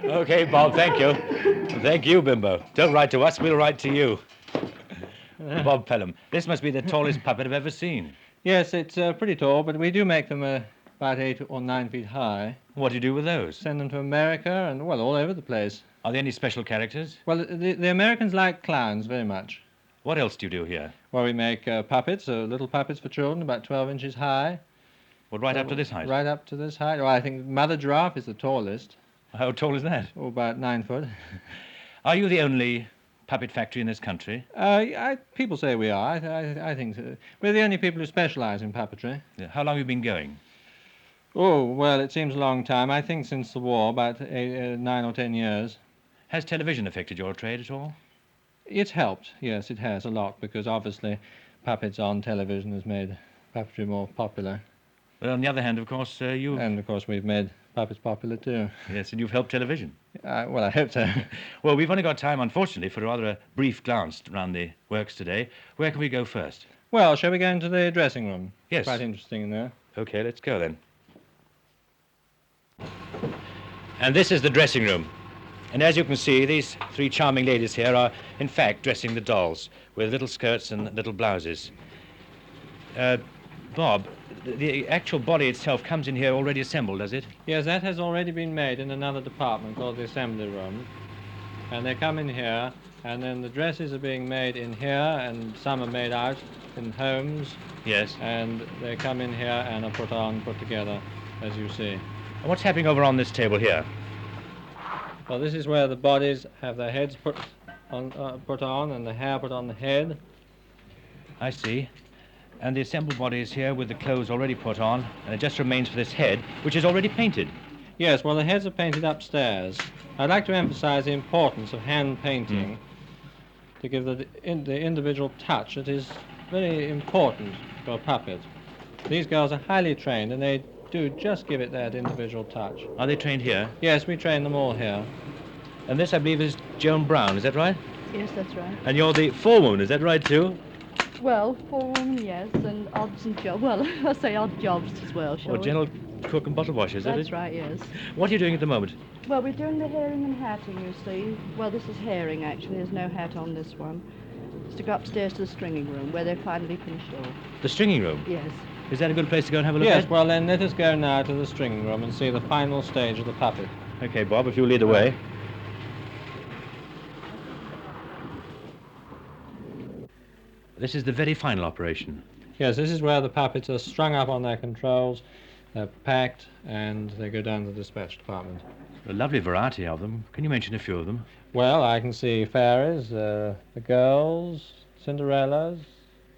Okay, Bob, thank you. Thank you, Bimbo. Don't write to us, we'll write to you. Bob Pelham, this must be the tallest puppet I've ever seen. Yes, it's pretty tall, but we do make them about 8 or 9 feet high. What do you do with those? Send them to America and, well, all over the place. Are there any special characters? Well, the Americans like clowns very much. What else do you do here? Well, we make puppets, little puppets for children, about 12 inches high. Well, right up to this height? Right up to this height. Well, I think Mother Giraffe is the tallest. How tall is that? Oh, about 9 foot. Are you the only puppet factory in this country? People say we are. I think so. We're the only people who specialize in puppetry. Yeah. How long have you been going? Oh, well, it seems a long time. I think since the war, about 9 or 10 years. Has television affected your trade at all? It's helped, yes, it has a lot, because obviously puppets on television has made puppetry more popular. But on the other hand, of course, you... And, of course, we've made puppets popular, too. Yes, and you've helped television. Well, I hope so. Well, we've only got time, unfortunately, for rather a brief glance around the works today. Where can we go first? Well, shall we go into the dressing room? Yes. Quite interesting in there. Okay, let's go then. And this is the dressing room. And as you can see, these 3 charming ladies here are, in fact, dressing the dolls with little skirts and little blouses. Bob, the actual body itself comes in here already assembled, does it? Yes, that has already been made in another department called the assembly room. And they come in here, and then the dresses are being made in here, and some are made out in homes. Yes. And they come in here and are put together, as you see. And what's happening over on this table here? Well, this is where the bodies have their heads put on and the hair put on the head. I see. And the assembled body is here with the clothes already put on, and it just remains for this head, which is already painted. Yes, well, the heads are painted upstairs. I'd like to emphasize the importance of hand painting to give the individual touch. It is very important for a puppet. These girls are highly trained, and they do just give it that individual touch. Are they trained here? Yes, we train them all here. And this, I believe, is Joan Brown, is that right? Yes, that's right. And you're the forewoman, is that right, too? Well, forewoman, yes, and odds and jobs. Well, I say odd jobs as well, shall Or we? general cook and bottle wash, is that it? That's right, yes. What are you doing at the moment? Well, we're doing the herring and hatting, you see. Well, this is herring, actually. There's no hat on this one. It's to go upstairs to the stringing room, where they're finally finished off. The stringing room? Yes. Is that a good place to go and have a look Yes, at? well, then let us go now to the stringing room and see the final stage of the puppet. Okay, Bob, if you'll lead the way. This is the very final operation. Yes, this is where the puppets are strung up on their controls, they're packed, and they go down to the dispatch department. A lovely variety of them. Can you mention a few of them? Well, I can see fairies, the girls, Cinderellas,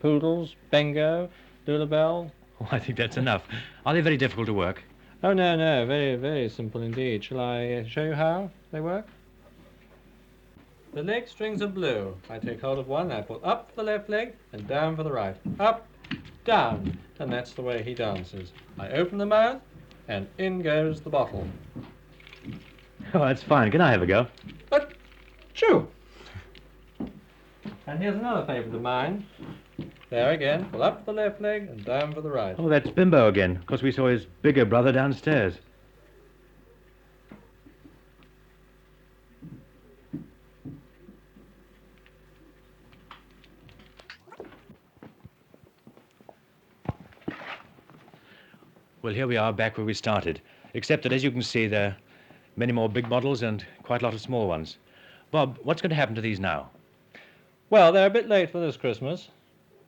poodles, Bengo, Lulabelle. Oh, I think that's enough. Are they very difficult to work? Oh, no, very, very simple indeed. Shall I show you how they work? The leg strings are blue. I take hold of one, I pull up for the left leg and down for the right. Up, down, and that's the way he dances. I open the mouth, and in goes the bottle. Oh, that's fine. Can I have a go? But, shoo! And here's another favourite of mine. There again, pull up the left leg and down for the right. Oh, that's Bimbo again. Of course, we saw his bigger brother downstairs. Well, here we are back where we started, except that, as you can see, there are many more big models and quite a lot of small ones. Bob, what's going to happen to these now? Well, they're a bit late for this Christmas,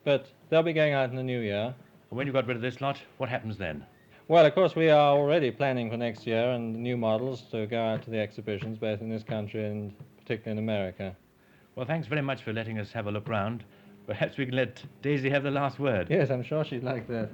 but they'll be going out in the new year. And when you've got rid of this lot, what happens then? Well, of course, we are already planning for next year and new models to go out to the exhibitions, both in this country and particularly in America. Well, thanks very much for letting us have a look round. Perhaps we can let Daisy have the last word. Yes, I'm sure she'd like that.